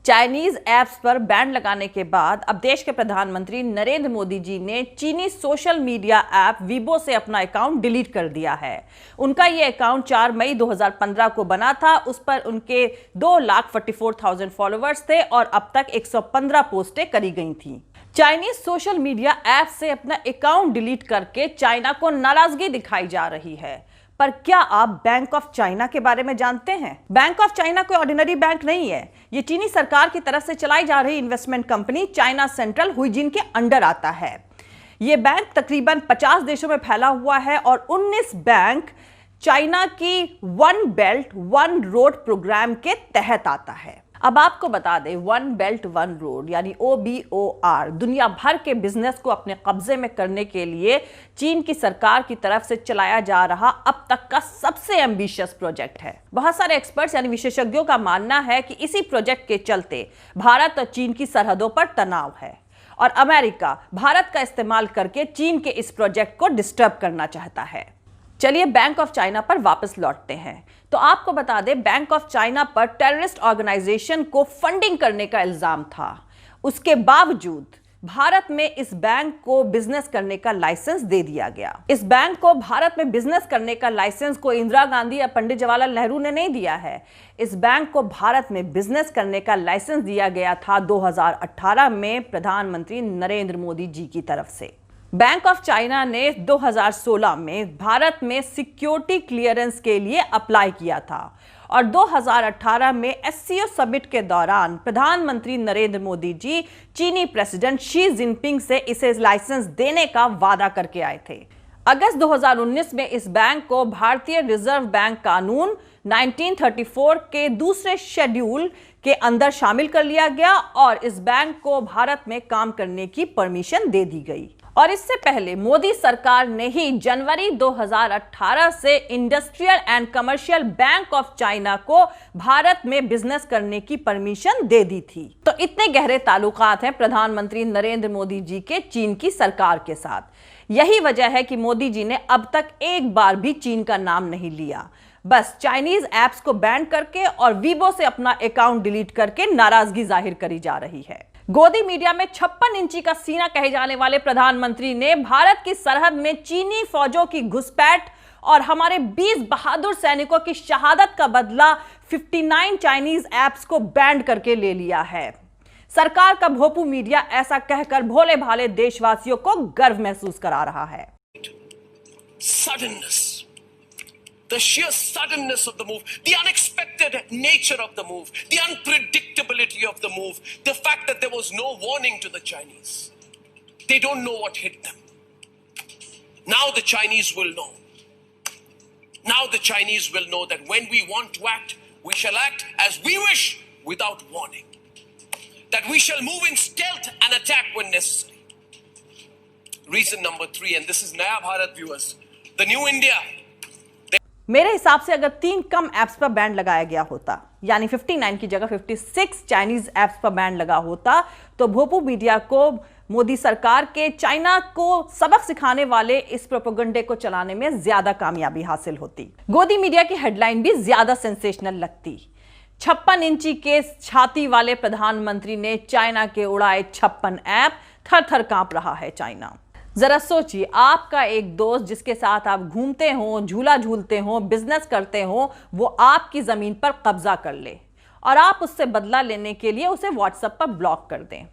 Chinese apps पर ban लगाने के बाद अब देश के प्रधानमंत्री नरेंद्र मोदी जी ने चीनी सोशल मीडिया ऐप वीबो से अपना अकाउंट डिलीट कर दिया है। उनका ये अकाउंट 4 मई 2015 को बना था। उस पर उनके 2,44,000 फॉलोअर्स थे और अब तक 115 पोस्टें करी गई थी। चाइनीज सोशल मीडिया ऐप से अपना अकाउंट डिलीट करके चाइना को नाराजगी दिखाई जा रही है। पर क्या आप बैंक ऑफ चाइना के बारे में जानते हैं? बैंक ऑफ चाइना कोई ऑर्डिनरी बैंक नहीं है। ये चीनी सरकार की तरफ से चलाई जा रही इन्वेस्टमेंट कंपनी चाइना सेंट्रल हुइजिन के अंडर आता है। ये बैंक तकरीबन 50 देशों में फैला हुआ है और 19 बैंक चाइना की one belt one road programme के तहत आता है। अब आपको बता दें, वन बेल्ट वन रोड यानी OBOR दुनिया भर के बिजनेस को अपने कब्जे में करने के लिए चीन की सरकार की तरफ से चलाया जा रहा अब तक का सबसे एम्बिशियस प्रोजेक्ट है। बहुत सारे एक्सपर्ट्स यानी विशेषज्ञों का मानना है कि इसी प्रोजेक्ट के चलते भारत और चीन की सरहदों पर तनाव है और अमेरिका भारत का इस्तेमाल करके चीन के इस प्रोजेक्ट को डिस्टर्ब करना चाहता है। चलिए बैंक ऑफ चाइना पर वापस लौटते हैं। तो आपको बता दें, बैंक ऑफ चाइना पर टेररिस्ट ऑर्गेनाइजेशन को फंडिंग करने का इल्जाम था। उसके बावजूद भारत में इस बैंक को बिजनेस करने का लाइसेंस दे दिया गया। इस बैंक को भारत में बिजनेस करने का लाइसेंस को इंदिरा गांधी या पंडित जवाहरलाल नेहरू ने नहीं दिया है। इस बैंक को भारत में बिजनेस करने का लाइसेंस दिया गया था 2018 में प्रधानमंत्री नरेंद्र मोदी जी की तरफ से। बैंक ऑफ चाइना ने 2016 में भारत में सिक्योरिटी क्लियरेंस के लिए अप्लाई किया था और 2018 में SCO समिट के दौरान प्रधानमंत्री नरेंद्र मोदी जी चीनी प्रेसिडेंट शी जिनपिंग से इसे लाइसेंस देने का वादा करके आए थे। अगस्त 2019 में इस बैंक को भारतीय रिजर्व बैंक कानून 1934 के दूसरे शेड्यूल के अंदर शामिल कर लिया गया और इस बैंक को भारत में काम करने की परमिशन दे दी गई। और इससे पहले मोदी सरकार ने ही जनवरी 2018 से industrial and commercial bank of China को भारत में बिजनेस करने की परमिशन दे दी थी। तो इतने गहरे ताल्लुकात हैं प्रधानमंत्री नरेंद्र मोदी जी के चीन की सरकार के साथ। यही वजह है कि मोदी जी ने अब तक एक बार भी चीन का नाम नहीं लिया। बस चाइनीज ऐप्स को बैन करके और वीबो से अपना अकाउंट डिलीट करके नाराजगी जाहिर करी जा रही है। गोदी मीडिया में 56 इंची का सीना कहे जाने वाले प्रधानमंत्री ने भारत की सरहद में चीनी फौजों की घुसपैठ और हमारे 20 बहादुर सैनिकों की शहादत का बदला 59 चाइनीज ऐप्स को बैन करके ले लिया है। सरकार का भोपू मीडिया ऐसा कहकर भोले भाले देशवासियों को गर्व महसूस करा रहा है। The sheer suddenness of the move, the unexpected nature of the move, the unpredictability of the move, the fact that there was no warning to the Chinese. They don't know what hit them. Now the Chinese will know. Now the Chinese will know that when we want to act, we shall act as we wish without warning. That we shall move in stealth and attack when necessary. Reason number 3, and this is Naya Bharat viewers, the new India. मेरे हिसाब से अगर 3 कम apps पर ban लगाया गया होता, यानी 59 की जगह 56 चाइनीज ऐप्स पर बैन लगा होता, तो भोपू मीडिया को मोदी सरकार के चाइना को सबक सिखाने वाले इस प्रोपेगेंडे को चलाने में ज्यादा कामयाबी हासिल होती। गोदी मीडिया की हेडलाइन भी ज्यादा सेंसेशनल लगती। 56 इंची के छाती वाले प्रधानमंत्री ने चाइना के उड़ाए 56 ऐप, थर थर कांप रहा है चाइना। जरा सोचिए, आपका एक दोस्त जिसके साथ आप घूमते हो, झूला झूलते हो, बिजनेस करते हो, वो आपकी जमीन पर कब्जा कर ले और आप उससे बदला लेने के लिए उसे व्हाट्सएप पर ब्लॉक कर दें।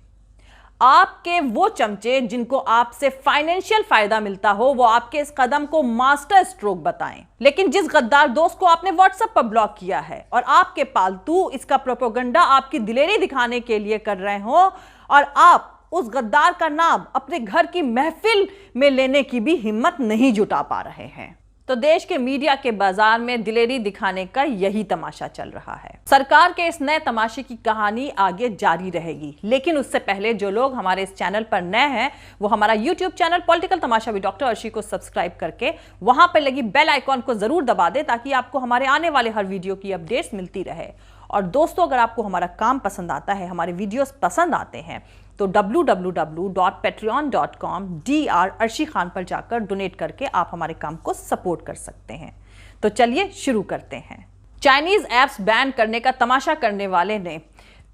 आपके वो चमचे जिनको आपसे फाइनेंशियल फायदा मिलता हो, वो आपके इस कदम को मास्टर स्ट्रोक बताएं। लेकिन जिस गद्दार दोस्त को आपने व्हाट्सएप पर ब्लॉक किया है और आपके पालतू इसका प्रोपेगेंडा आपकी दिलेरी दिखाने के लिए कर रहे हो और आप उस गद्दार का नाम अपने घर की महफिल में लेने की भी हिम्मत नहीं जुटा पा रहे हैं, तो देश के मीडिया के बाजार में दिलेरी दिखाने का यही तमाशा चल रहा है। सरकार के इस नए तमाशे की कहानी आगे जारी रहेगी, लेकिन उससे पहले जो लोग हमारे इस चैनल पर नए हैं वो हमारा YouTube channel political Tamasha with doctor Arshi को सब्सक्राइब करके वहां पर लगी बेल आइकॉन को जरूर दबा दें ताकि आपको हमारे आने वाले हर वीडियो की अपडेट्स मिलती रहे। और दोस्तों, अगर आपको हमारा काम पसंद आता है, हमारे वीडियोस पसंद आते हैं, तो www.patreon.com/Dr Arshi Khan पर जाकर डोनेट करके आप हमारे काम को सपोर्ट कर सकते हैं। तो चलिए शुरू करते हैं। चाइनीज ऐप्स बैन करने का तमाशा करने वाले ने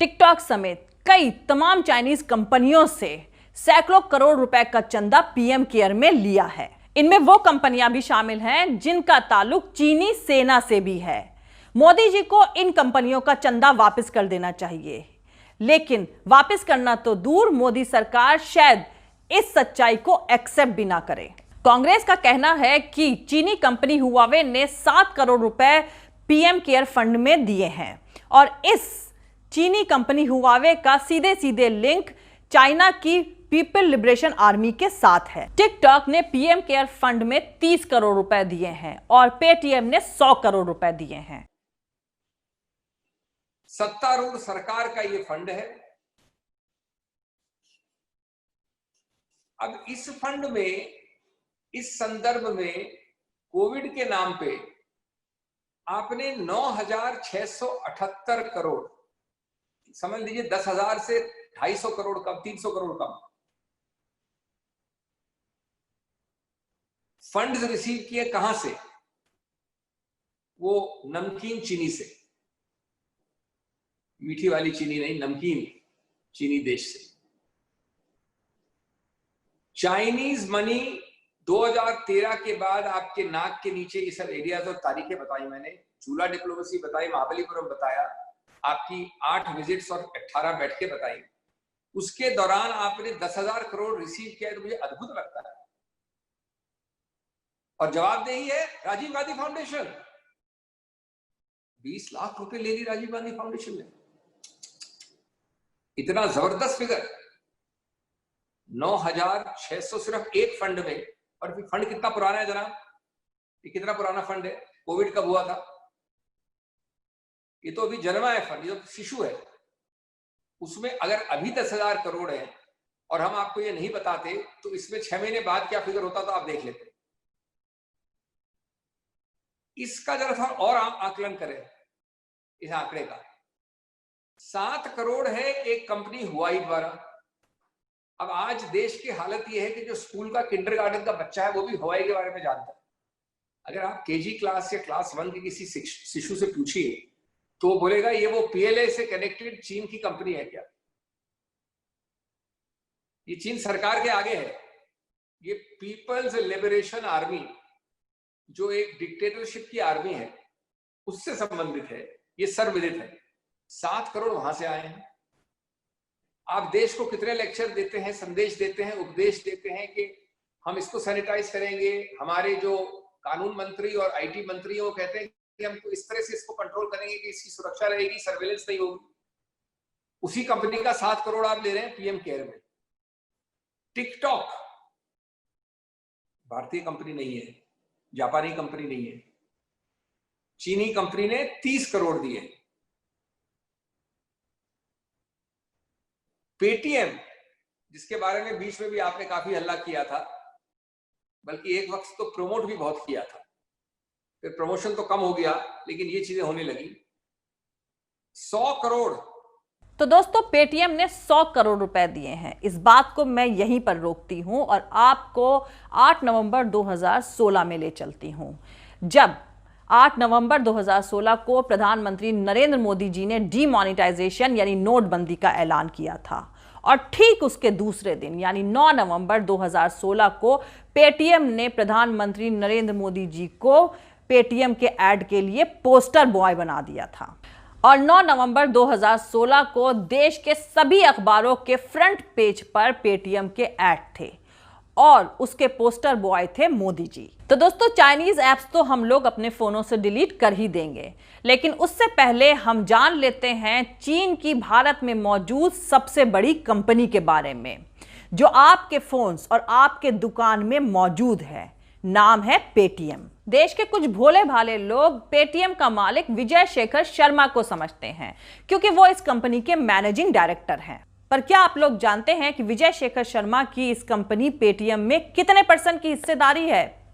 टिकटॉक समेत कई तमाम चाइनीज कंपनियों से सैकड़ों करोड़ रुपए का चंदा पीएम केयर में लिया है। इनमें वो कंपनियां भी शामिल हैं जिनका ताल्लुक चीनी सेना से भी है। मोदी जी को इन कंपनियों का चंदा वापस कर देना चाहिए, लेकिन वापस करना तो दूर, मोदी सरकार शायद इस सच्चाई को एक्सेप्ट भी ना करे। कांग्रेस का कहना है कि चीनी कंपनी हुआवे ने 7 करोड़ रुपए पीएम केयर फंड में दिए हैं और इस चीनी कंपनी हुआवे का सीधे सीधे लिंक चाइना की पीपल लिबरेशन आर्मी के साथ है। टिकटॉक ने पीएम केयर फंड में 30 करोड़ रुपए दिए हैं और पेटीएम ने 100 करोड़ रुपए दिए हैं। सत्तारूढ़ सरकार का ये फंड है। अब इस फंड में, इस संदर्भ में कोविड के नाम पे आपने 9,678 करोड़, समझ लीजिए 10,000 से 250 करोड़ कम, 300 करोड़ कम फंड्स रिसीव किए। कहां से? वो नमकीन चीनी से, मीठी वाली चीनी नहीं, नमकीन चीनी देश से। चाइनीज मनी 2013 के बाद आपके नाक के नीचे ये सब एरियाज और तारीखें बताई मैंने, झूला डिप्लोमेसी बताई, महाबलीपुरम बताया, आपकी 8 विजिट्स और 18 बैठकें बताई। उसके दौरान आपने 10,000 करोड़ रिसीव किया, तो मुझे अद्भुत लगता है। और जवाबदेही है राजीव गांधी फाउंडेशन, 20 लाख रुपए ले ली राजीव गांधी फाउंडेशन ने। इतना जबरदस्त फिगर, 9,600 सिर्फ एक फंड में। और फंड कितना पुराना है जनाब? ये कितना पुराना फंड है? कोविड कब हुआ था? ये तो अभी जन्मा है फंड, ये तो शिशु है। उसमें अगर अभी 10,000 करोड़ है और हम आपको ये नहीं बताते तो इसमें 6 महीने बाद क्या फिगर होता तो आप देख लेते। इसका जरा हम और आकलन करें इस आंकड़े का। 7 करोड़ है एक कंपनी हुआई द्वारा। अब आज देश की हालत यह है कि जो स्कूल का किंडरगार्टन का बच्चा है वो भी हवाई के बारे में जानता है। अगर आप केजी क्लास या क्लास 1 के किसी शिशु से पूछिए तो वो बोलेगा ये वो पीएलए से कनेक्टेड चीन की कंपनी है क्या? ये चीन सरकार के आगे है। ये पीपल्स लिबरेशन आर्मी, जो एक डिक्टेटरशिप की आर्मी है, उससे संबंधित है, ये सर्वविदित है। 7 करोड़ वहां से आए हैं। आप देश को कितने लेक्चर देते हैं, संदेश देते हैं, उपदेश देते हैं कि हम इसको सैनिटाइज करेंगे। हमारे जो कानून मंत्री और आईटी मंत्री वो कहते हैं कि हम तो इस तरह से इसको कंट्रोल करेंगे कि इसकी सुरक्षा रहेगी, सर्वेलेंस नहीं होगी। उसी कंपनी का 7 करोड़ आप ले रहे हैं पीएम केयर में। टिकटॉक भारतीय कंपनी नहीं है, जापानी कंपनी नहीं है, चीनी कंपनी ने 30 करोड़ दिए। पेटीएम, जिसके बारे में बीच में भी आपने काफी हल्ला किया था, बल्कि एक वक्त तो प्रमोट भी बहुत किया था, फिर प्रमोशन तो कम हो गया, लेकिन ये चीजें होने लगी। 100 करोड़। तो दोस्तों, पेटीएम ने 100 करोड़ रुपए दिए हैं। इस बात को मैं यहीं पर रोकती हूं और आपको 8 नवंबर 2016 में ले चलती हूं, जब 8 नवंबर 2016 को प्रधानमंत्री नरेंद्र मोदी जी ने डीमोनेटाइजेशन यानी नोटबंदी का ऐलान किया था और ठीक उसके दूसरे दिन यानी 9 नवंबर 2016 को पेटीएम ने प्रधानमंत्री नरेंद्र मोदी जी को पेटीएम के ऐड के लिए पोस्टर बॉय बना दिया था। और 9 नवंबर 2016 को देश के सभी अखबारों के फ्रंट पेज पर पेटीएम के ऐड थे और उसके पोस्टर बॉय थे मोदी जी। तो दोस्तों, चाइनीज ऐप्स तो हम लोग अपने फोनों से डिलीट कर ही देंगे, लेकिन उससे पहले हम जान लेते हैं चीन की भारत में मौजूद सबसे बड़ी कंपनी के बारे में, जो आपके फोन्स और आपके दुकान में मौजूद है। नाम है पेटीएम। देश के कुछ भोले भाले लोग पेटीएम का मालिक विजय शेखर शर्मा को समझते हैं, क्योंकि वो इस कंपनी के मैनेजिंग डायरेक्टर हैं। पर क्या आप लोग जानते हैं कि विजय शेखर शर्मा की इस कंपनी पेटीएम में कितने % की हिस्सेदारी है?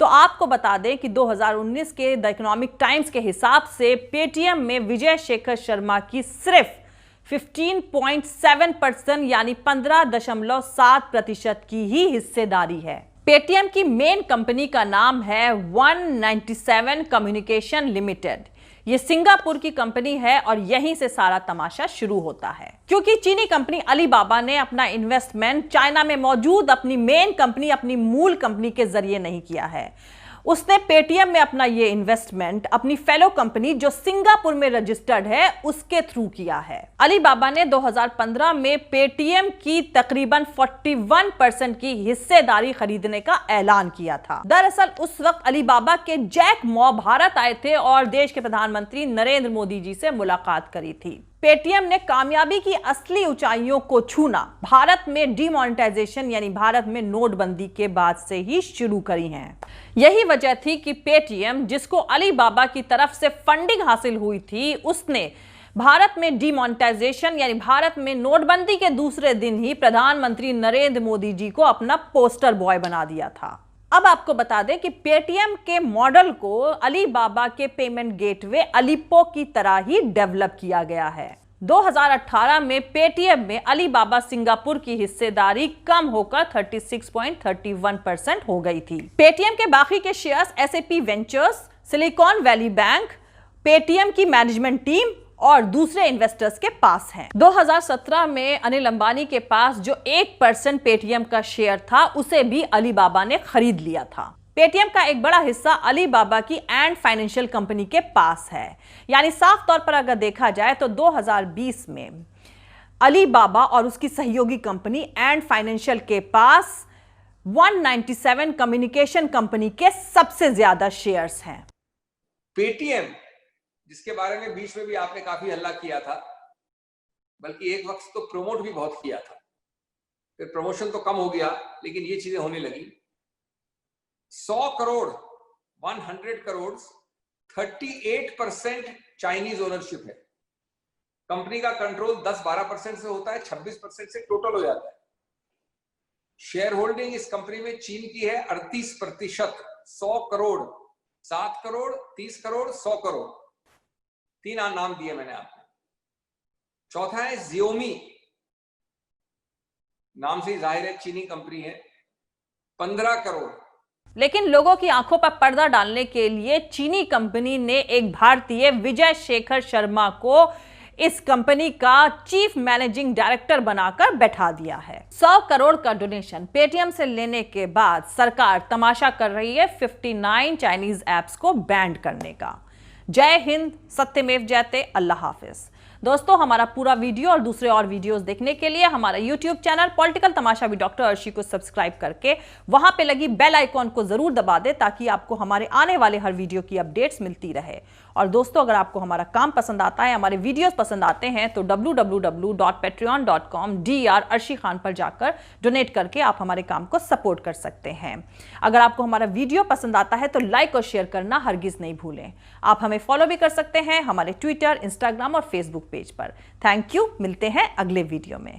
तो आपको बता दें कि 2019 के द इकोनॉमिक टाइम्स के हिसाब से पेटीएम में विजय शेखर शर्मा की सिर्फ 15.7% यानी 15.7% की ही हिस्सेदारी है। पेटीएम की मेन कंपनी का नाम है 197 कम्युनिकेशन लिमिटेड। ये सिंगापुर की कंपनी है और यहीं से सारा तमाशा शुरू होता है, क्योंकि चीनी कंपनी अलीबाबा ने अपना इन्वेस्टमेंट चाइना में मौजूद अपनी मेन कंपनी, अपनी मूल कंपनी के जरिए नहीं किया है। उसने पेटीएम में अपना ये इन्वेस्टमेंट अपनी फेलो कंपनी जो सिंगापुर में रजिस्टर्ड है उसके थ्रू किया है। अलीबाबा ने 2015 में पेटीएम की तकरीबन 41% की हिस्सेदारी खरीदने का ऐलान किया था। दरअसल उस वक्त अलीबाबा के जैक मॉ भारत आए थे और देश के प्रधानमंत्री नरेंद्र मोदी जी से मुलाकात करी थी। पेटीएम ने कामयाबी की असली ऊंचाइयों को छूना भारत में डिमोनेटाइजेशन यानी भारत में नोटबंदी के बाद से ही शुरू करी है। यही वजह थी कि पेटीएम, जिसको अलीबाबा की तरफ से फंडिंग हासिल हुई थी, उसने भारत में डिमोनेटाइजेशन यानी भारत में नोटबंदी के दूसरे दिन ही प्रधानमंत्री नरेंद्र मोदी जी को अपना पोस्टर बॉय बना दिया था। अब आपको बता दें कि पेटीएम के मॉडल को अलीबाबा के पेमेंट गेटवे अलीपो की तरह ही डेवलप किया गया है। 2018 में पेटीएम में अलीबाबा सिंगापुर की हिस्सेदारी कम होकर 36.31% हो गई थी। पेटीएम के बाकी के shares SAP ventures, silicon valley bank, Paytm की मैनेजमेंट टीम और दूसरे इन्वेस्टर्स के पास हैं। 2017 में अनिल अंबानी के पास जो 1% पेटीएम का शेयर था उसे भी अलीबाबा ने खरीद लिया था। पेटीएम का एक बड़ा हिस्सा अलीबाबा की एंड फाइनेंशियल कंपनी के पास है। यानी साफ तौर पर अगर देखा जाए तो 2020 में अलीबाबा और उसकी सहयोगी कंपनी एंड फाइनेंशियल के पास 197 कम्युनिकेशन कंपनी के सबसे ज्यादा शेयर्स हैं। पेटीएम, जिसके बारे में बीच में भी आपने काफी हल्ला किया था, बल्कि एक वक्त तो प्रमोट भी बहुत किया था, फिर प्रमोशन तो कम हो गया, लेकिन ये चीजें होने लगी। 100 करोड़ 100 करोड़ 38% चाइनीज ओनरशिप है। कंपनी का कंट्रोल 10-12% से होता है, 26% से टोटल हो जाता है। शेयर होल्डिंग इस कंपनी में चीन की है 38%। 100 करोड़, 7 करोड़, 30 करोड़, 100 करोड़, 3 नाम दिए मैंने आपको। चौथा है जियोमी, नाम से ही जाहिर है चीनी कंपनी है, 15 करोड़। लेकिन लोगों की आंखों पर पर्दा डालने के लिए चीनी कंपनी ने एक भारतीय विजय शेखर शर्मा को इस कंपनी का चीफ मैनेजिंग डायरेक्टर बनाकर बैठा दिया है। 100 करोड़ का डोनेशन पेटीएम से लेने के बाद सरकार तमाशा कर रही है 59 चाइनीज ऐप्स को बैन करने का। जय हिंद, सत्यमेव जयते, अल्लाह हाफिज। दोस्तों, हमारा पूरा वीडियो और दूसरे और वीडियोस देखने के लिए हमारा YouTube channel political Tamasha with doctor Arshi को सब्सक्राइब करके वहां पे लगी बेल आइकॉन को जरूर दबा दें ताकि आपको हमारे आने वाले हर वीडियो की अपडेट्स मिलती रहे। और दोस्तों, अगर आपको हमारा काम पसंद आता है, हमारे वीडियोस पसंद आते हैं तो www.patreon.com/Arshi Khan पर जाकर डोनेट करके आप हमारे काम को सपोर्ट कर सकते हैं। अगर आपको हमारा वीडियो पसंद आता है तो लाइक और शेयर करना हरगिज नहीं भूलें। आप हमें फॉलो भी कर सकते हैं हमारे ट्विटर, इंस्टाग्राम और फेसबुक पेज पर। थैंक यू, मिलते हैं अगले वीडियो में।